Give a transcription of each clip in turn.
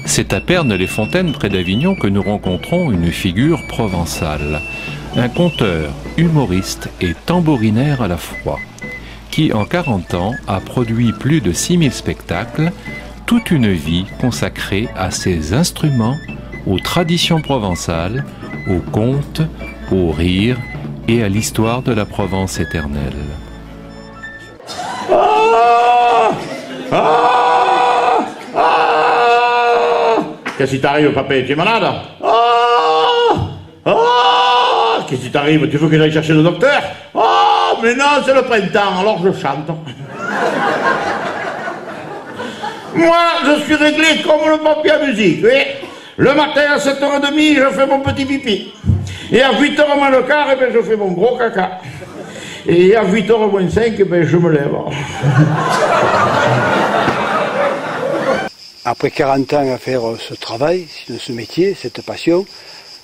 C'est à Pernes-les-Fontaines, près d'Avignon, que nous rencontrons une figure provençale, un conteur, humoriste et tambourinaire à la fois, qui en 40 ans a produit plus de 6000 spectacles, toute une vie consacrée à ses instruments, aux traditions provençales, aux contes, aux rires et à l'histoire de la Provence éternelle. Qu'est-ce qui t'arrive, papa? Tu es malade? Qu'est-ce qui t'arrive? Tu veux que j'aille chercher le docteur? Oh, mais non, c'est le printemps, alors je chante. Moi, je suis réglé comme le papier à musique, oui. Le matin à 7h30, je fais mon petit pipi. Et à 8h moins le quart, eh ben, je fais mon gros caca. Et à 8h moins 5, eh ben, je me lève. Après 40 ans à faire ce travail, ce métier, cette passion,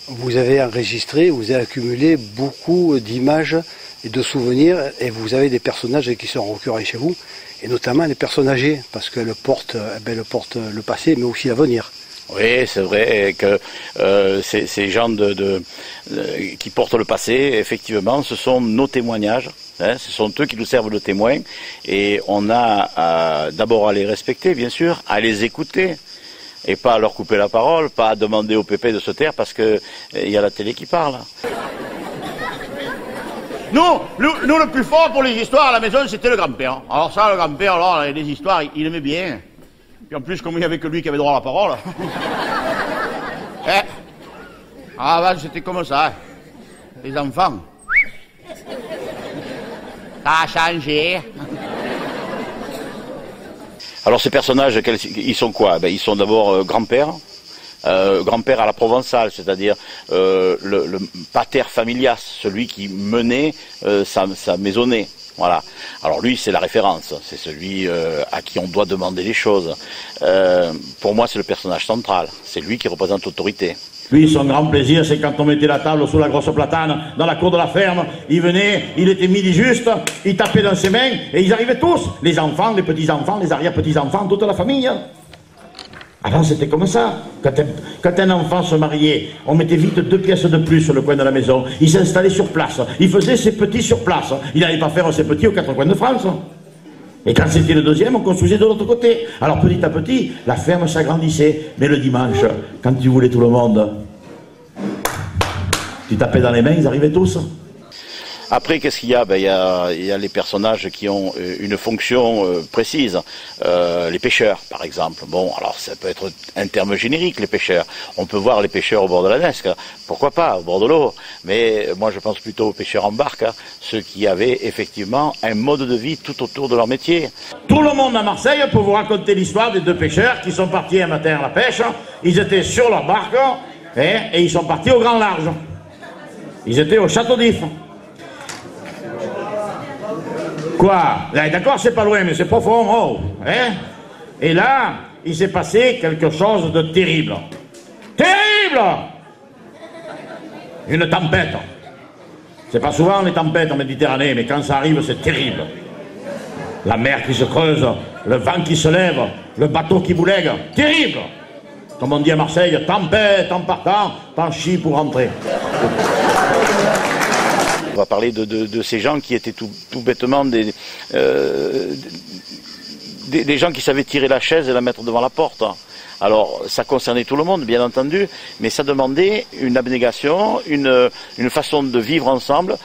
vous avez enregistré, vous avez accumulé beaucoup d'images et de souvenirs, et vous avez des personnages qui sont récurrents chez vous, et notamment les personnes âgées, parce qu'elles portent, le passé, mais aussi l'avenir. Oui, c'est vrai que ces gens qui portent le passé, effectivement, ce sont nos témoignages. Hein, ce sont eux qui nous servent de témoins. Et on a d'abord à les respecter, bien sûr, à les écouter. Et pas à leur couper la parole, pas à demander au pépé de se taire parce que y a la télé qui parle. Nous, le plus fort pour les histoires à la maison, c'était le grand-père. Alors ça, le grand-père, alors, les histoires, il aimait bien. Puis en plus, comme il n'y avait que lui qui avait droit à la parole. Avant, c'était comme ça. Les enfants. Ça a changé. Alors ces personnages, ils sont quoi? Ben, ils sont d'abord grands-pères. Grand-père à la provençale, c'est-à-dire le pater familias, celui qui menait sa maisonnée. Voilà. Alors lui, c'est la référence, c'est celui à qui on doit demander les choses. Pour moi, c'est le personnage central, c'est lui qui représente l'autorité. Lui, son grand plaisir, c'est quand on mettait la table sous la grosse platane, dans la cour de la ferme, il venait, il était midi juste, il tapait dans ses mains, et ils arrivaient tous, les enfants, les petits-enfants, les arrière-petits-enfants, toute la famille. Avant, c'était comme ça. Quand un enfant se mariait, on mettait vite 2 pièces de plus sur le coin de la maison. Il s'installait sur place. Il faisait ses petits sur place. Il n'allait pas faire ses petits aux 4 coins de France. Et quand c'était le deuxième, on construisait de l'autre côté. Alors petit à petit, la ferme s'agrandissait. Mais le dimanche, quand tu voulais tout le monde, tu tapais dans les mains, ils arrivaient tous. Après, qu'est-ce qu'il y a? Ben, il y a les personnages qui ont une fonction précise. Les pêcheurs, par exemple. Bon, alors ça peut être un terme générique, les pêcheurs. On peut voir les pêcheurs au bord de la Nesque. Pourquoi pas, au bord de l'eau. Mais moi, je pense plutôt aux pêcheurs en barque, hein, ceux qui avaient effectivement un mode de vie tout autour de leur métier. Tout le monde à Marseille peut vous raconter l'histoire des 2 pêcheurs qui sont partis un matin à la pêche. Ils étaient sur leur barque et ils sont partis au grand large. Ils étaient au Château d'If. Quoi? Là, d'accord, c'est pas loin, mais c'est profond, oh, hein? Et là, il s'est passé quelque chose de terrible. Terrible! Une tempête. C'est pas souvent les tempêtes en Méditerranée, mais quand ça arrive, c'est terrible. La mer qui se creuse, le vent qui se lève, le bateau qui boulègue. Terrible! Comme on dit à Marseille, tempête en partant, t'en chies pour rentrer. On va parler de ces gens qui étaient tout bêtement des gens qui savaient tirer la chaise et la mettre devant la porte. Alors, ça concernait tout le monde, bien entendu, mais ça demandait une abnégation, une façon de vivre ensemble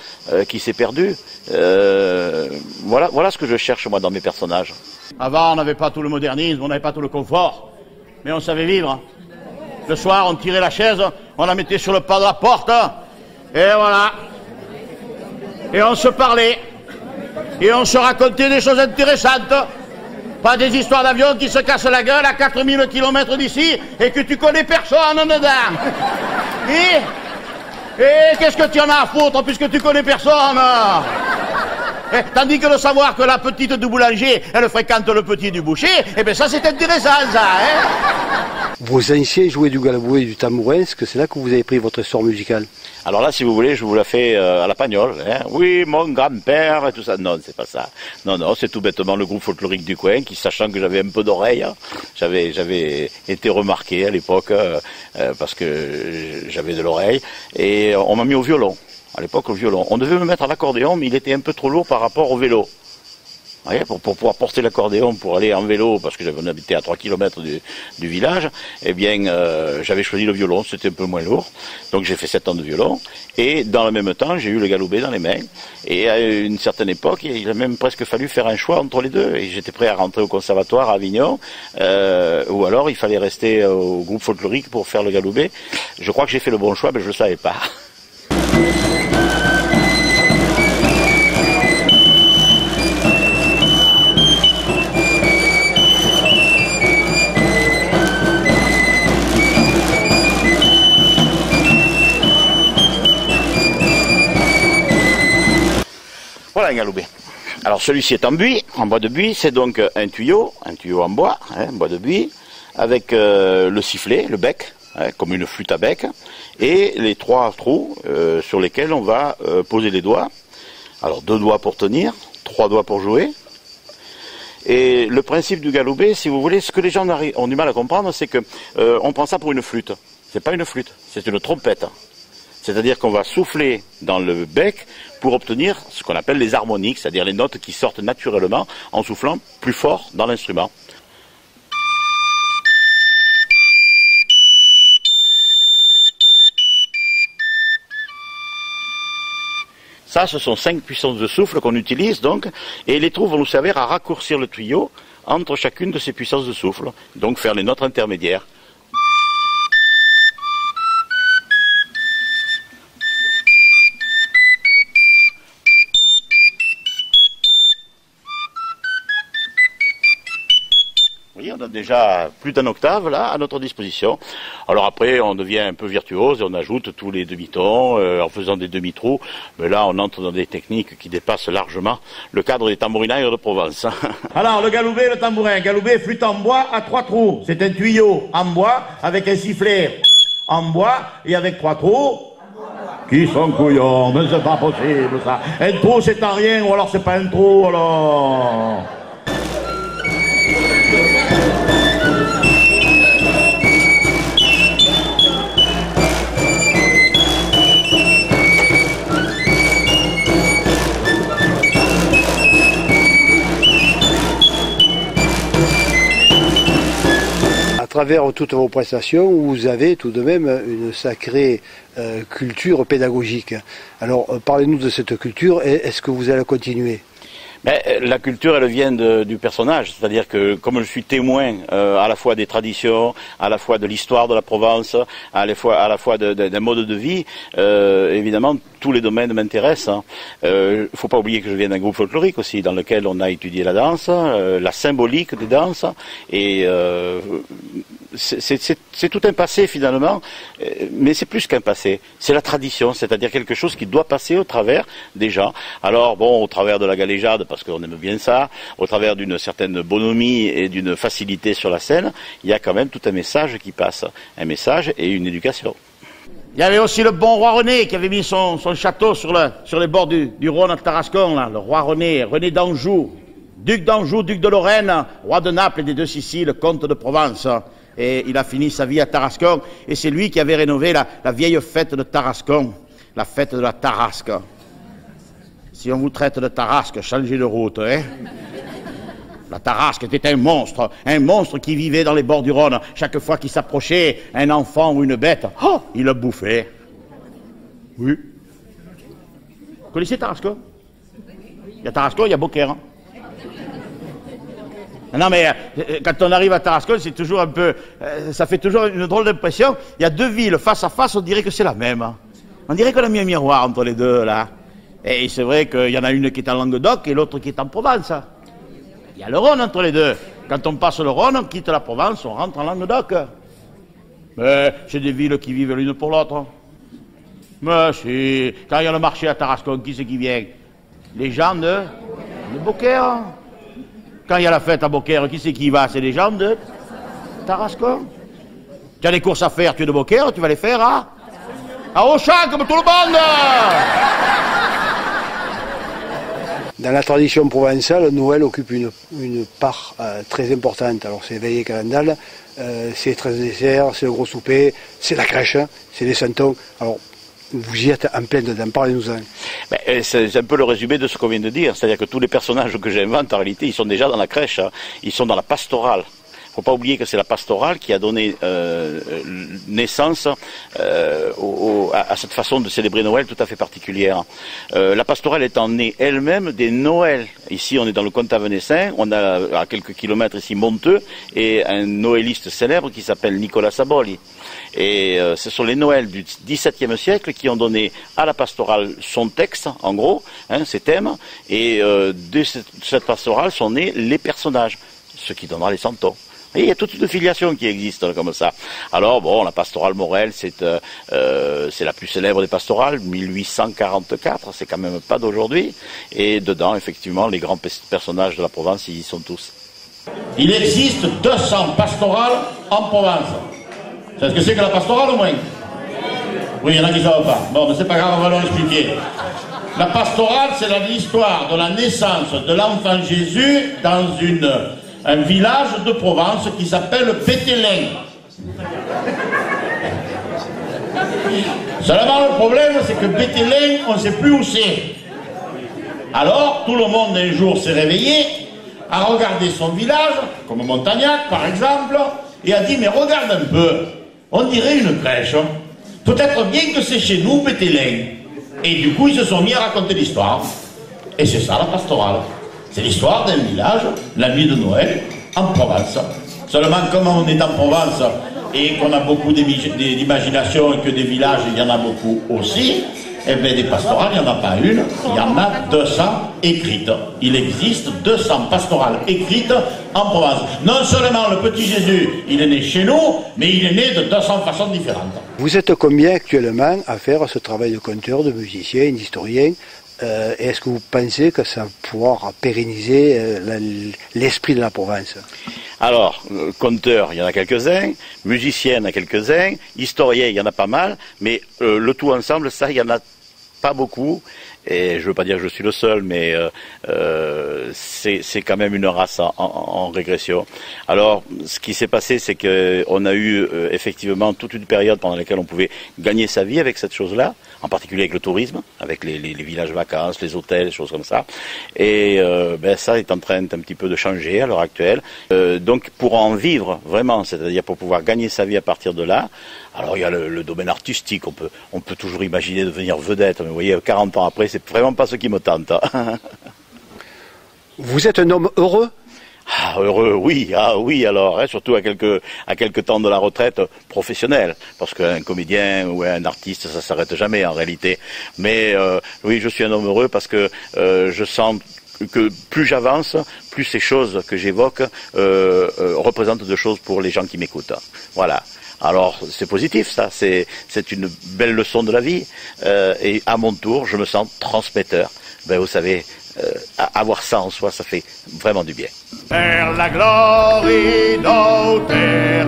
qui s'est perdue. Voilà ce que je cherche, moi, dans mes personnages. Avant, on n'avait pas tout le modernisme, on n'avait pas tout le confort, mais on savait vivre. Le soir, on tirait la chaise, on la mettait sur le pas de la porte, et voilà. Et on se parlait, et on se racontait des choses intéressantes. Pas des histoires d'avions qui se cassent la gueule à 4000 km d'ici, et que tu connais personne dedans. Et qu'est-ce que tu en as à foutre, puisque tu connais personne? Tandis que de savoir que la petite du boulanger, elle fréquente le petit du boucher, eh bien ça c'est intéressant ça, hein. Vos anciens jouaient du galabouet et du tambourin, est-ce que c'est là que vous avez pris votre essor musical? Alors là, si vous voulez, je vous la fais à la Pagnole. Hein. Oui, mon grand-père et tout ça. Non, c'est pas ça. Non, non, c'est tout bêtement le groupe folklorique du coin qui, sachant que j'avais un peu d'oreille, hein, j'avais été remarqué à l'époque parce que j'avais de l'oreille, et on m'a mis au violon. À l'époque, au violon. On devait me mettre à l'accordéon, mais il était un peu trop lourd par rapport au vélo. Vous voyez, pour pouvoir porter l'accordéon, pour aller en vélo, parce que on habitait à 3 km du village, eh bien, j'avais choisi le violon, c'était un peu moins lourd. Donc j'ai fait 7 ans de violon. Et dans le même temps, j'ai eu le galoubet dans les mains. Et à une certaine époque, il a même presque fallu faire un choix entre les deux. Et j'étais prêt à rentrer au conservatoire à Avignon, ou alors il fallait rester au groupe folklorique pour faire le galoubet. Je crois que j'ai fait le bon choix, mais je ne le savais pas. Voilà un galoubet. Alors celui-ci est en buis, en bois de buis, c'est donc un tuyau en bois, hein, bois de buis, avec le sifflet, le bec, hein, comme une flûte à bec, et les 3 trous sur lesquels on va poser les doigts. Alors 2 doigts pour tenir, 3 doigts pour jouer. Et le principe du galoubet, si vous voulez, ce que les gens ont du mal à comprendre, c'est que on prend ça pour une flûte. C'est pas une flûte, c'est une trompette. C'est-à-dire qu'on va souffler dans le bec pour obtenir ce qu'on appelle les harmoniques, c'est-à-dire les notes qui sortent naturellement en soufflant plus fort dans l'instrument. Ça, ce sont 5 puissances de souffle qu'on utilise donc, et les trous vont nous servir à raccourcir le tuyau entre chacune de ces puissances de souffle, donc faire les notes intermédiaires. Oui, on a déjà plus d'1 octave là à notre disposition. Alors après, on devient un peu virtuose et on ajoute tous les demi-tons en faisant des demi-trous. Mais là, on entre dans des techniques qui dépassent largement le cadre des tambourinaires de Provence. Alors, le galoubet, le tambourin. Galoubet, flûte en bois à 3 trous. C'est un tuyau en bois avec un sifflet en bois et avec 3 trous. Qui sont couillons, mais c'est pas possible ça. Un trou, c'est un rien, ou alors c'est pas un trou, alors... À travers toutes vos prestations, vous avez tout de même une sacrée culture pédagogique. Alors, parlez-nous de cette culture et est-ce que vous allez continuer? Mais la culture, elle vient du personnage, c'est-à-dire que comme je suis témoin à la fois des traditions, à la fois de l'histoire de la Provence, à la fois d'un mode de vie, évidemment tous les domaines m'intéressent. Faut pas oublier que je viens d'un groupe folklorique aussi, dans lequel on a étudié la danse, la symbolique des danses, et c'est tout un passé finalement, mais c'est plus qu'un passé, c'est la tradition, c'est-à-dire quelque chose qui doit passer au travers des gens. Alors bon, au travers de la galéjade, parce qu'on aime bien ça, au travers d'une certaine bonhomie et d'une facilité sur la scène, il y a quand même tout un message qui passe, un message et une éducation. Il y avait aussi le bon roi René qui avait mis son château sur les bords du Rhône à Tarascon, là, le roi René, René d'Anjou, duc de Lorraine, roi de Naples et des 2 Siciles, comte de Provence. Et il a fini sa vie à Tarascon, et c'est lui qui avait rénové la vieille fête de Tarascon, la fête de la Tarasque. Si on vous traite de Tarasque, changez de route, hein. La Tarasque était un monstre qui vivait dans les bords du Rhône. Chaque fois qu'il s'approchait un enfant ou une bête, oh, il le bouffait. Oui. Vous connaissez Tarascon? Il y a Tarascon, il y a Beaucaire. Non mais quand on arrive à Tarascon, c'est toujours un peu, ça fait toujours une drôle d'impression. Il y a 2 villes face à face, on dirait que c'est la même. On dirait qu'on a mis un miroir entre les deux là. Et c'est vrai qu'il y en a une qui est en Languedoc et l'autre qui est en Provence. Il y a le Rhône entre les deux. Quand on passe le Rhône, on quitte la Provence, on rentre en Languedoc. Mais c'est des villes qui vivent l'une pour l'autre. Mais si, quand il y a le marché à Tarascon, qui c'est qui vient? Les gens de Le Beaucaire. Quand il y a la fête à Beaucaire, qui c'est qui y va? C'est les gens de Tarascon. Tu as des courses à faire, tu es de Beaucaire, tu vas les faire à Auchan, comme tout le monde. Dans la tradition provençale, Noël occupe une part très importante. Alors c'est veillée calendale, c'est les 13 desserts, c'est le gros souper, c'est la crèche, c'est les santons. Alors vous y êtes en plein dedans, parlez-nous-en. C'est un peu le résumé de ce qu'on vient de dire, c'est-à-dire que tous les personnages que j'invente, en réalité, ils sont déjà dans la crèche, hein. Ils sont dans la pastorale. Il ne faut pas oublier que c'est la pastorale qui a donné naissance à cette façon de célébrer Noël tout à fait particulière. La pastorale étant née elle-même des Noëls. Ici, on est dans le comte avenassin, on a à quelques kilomètres ici Monteux, et un noëliste célèbre qui s'appelle Nicolas Saboli. Et ce sont les Noëls du XVIIe siècle qui ont donné à la pastorale son texte, en gros, hein, ses thèmes, et de cette pastorale sont nés les personnages, ce qui donnera les santons. Et il y a toute une filiation qui existe comme ça. Alors bon, la pastorale Morel, c'est la plus célèbre des pastorales, 1844, c'est quand même pas d'aujourd'hui. Et dedans, effectivement, les grands personnages de la Provence, ils y sont tous. Il existe 200 pastorales en Provence. C'est ce que c'est que la pastorale au moins? Oui, il y en a qui ne savent pas. Bon, mais c'est pas grave, on va leur expliquer. La pastorale, c'est l'histoire de la naissance de l'enfant Jésus dans un village de Provence qui s'appelle Bétélin. Seulement le problème, c'est que Bétélin, on ne sait plus où c'est. Alors, tout le monde un jour s'est réveillé, a regardé son village, comme Montagnac par exemple, et a dit, mais regarde un peu, on dirait une crèche. Peut-être bien que c'est chez nous, Bétélin. Et du coup, ils se sont mis à raconter l'histoire. Et c'est ça la pastorale. C'est l'histoire d'un village, la nuit de Noël, en Provence. Seulement, comme on est en Provence et qu'on a beaucoup d'imagination et que des villages, il y en a beaucoup aussi, eh bien, des pastorales, il n'y en a pas une, il y en a 200 écrites. Il existe 200 pastorales écrites en Provence. Non seulement le petit Jésus, il est né chez nous, mais il est né de 200 façons différentes. Vous êtes combien actuellement à faire ce travail de conteur, de musicien, d'historien? Est-ce que vous pensez que ça va pouvoir pérenniser l'esprit de la Provence? Alors, conteurs, il y en a quelques-uns, musiciens, il y en a quelques-uns, historiens, il y en a pas mal, mais le tout ensemble, ça, il y en a pas beaucoup. Et je veux pas dire que je suis le seul, mais c'est quand même une race en régression. Alors, ce qui s'est passé, c'est qu'on a eu effectivement toute une période pendant laquelle on pouvait gagner sa vie avec cette chose-là, en particulier avec le tourisme, avec les villages vacances, les hôtels, des choses comme ça. Et ça est en train un petit peu de changer à l'heure actuelle. Donc, pour en vivre vraiment, c'est-à-dire pour pouvoir gagner sa vie à partir de là, alors il y a le domaine artistique, on peut toujours imaginer devenir vedette, mais vous voyez, 40 ans après, c'est vraiment pas ce qui me tente. Vous êtes un homme heureux? Ah, heureux, oui, alors, hein, surtout à quelques temps de la retraite professionnelle, parce qu'un comédien ou un artiste, ça s'arrête jamais en réalité. Mais oui, je suis un homme heureux parce que je sens que plus j'avance, plus ces choses que j'évoque représentent de choses pour les gens qui m'écoutent. Voilà. Alors c'est positif ça, c'est une belle leçon de la vie et à mon tour je me sens transmetteur. Ben vous savez, avoir ça en soi, ça fait vraiment du bien. Per la gloria d'Oteraire,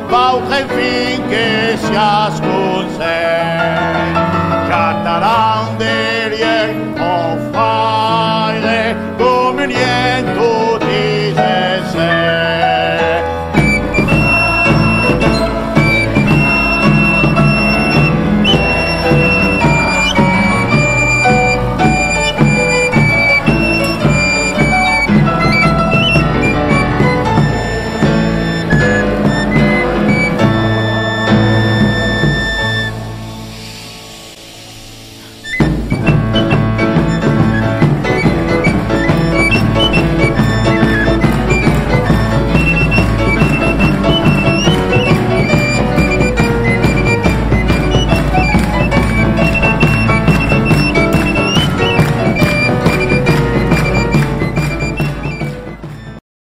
pautre finché sia sconsei, cantaran degli offrire come niente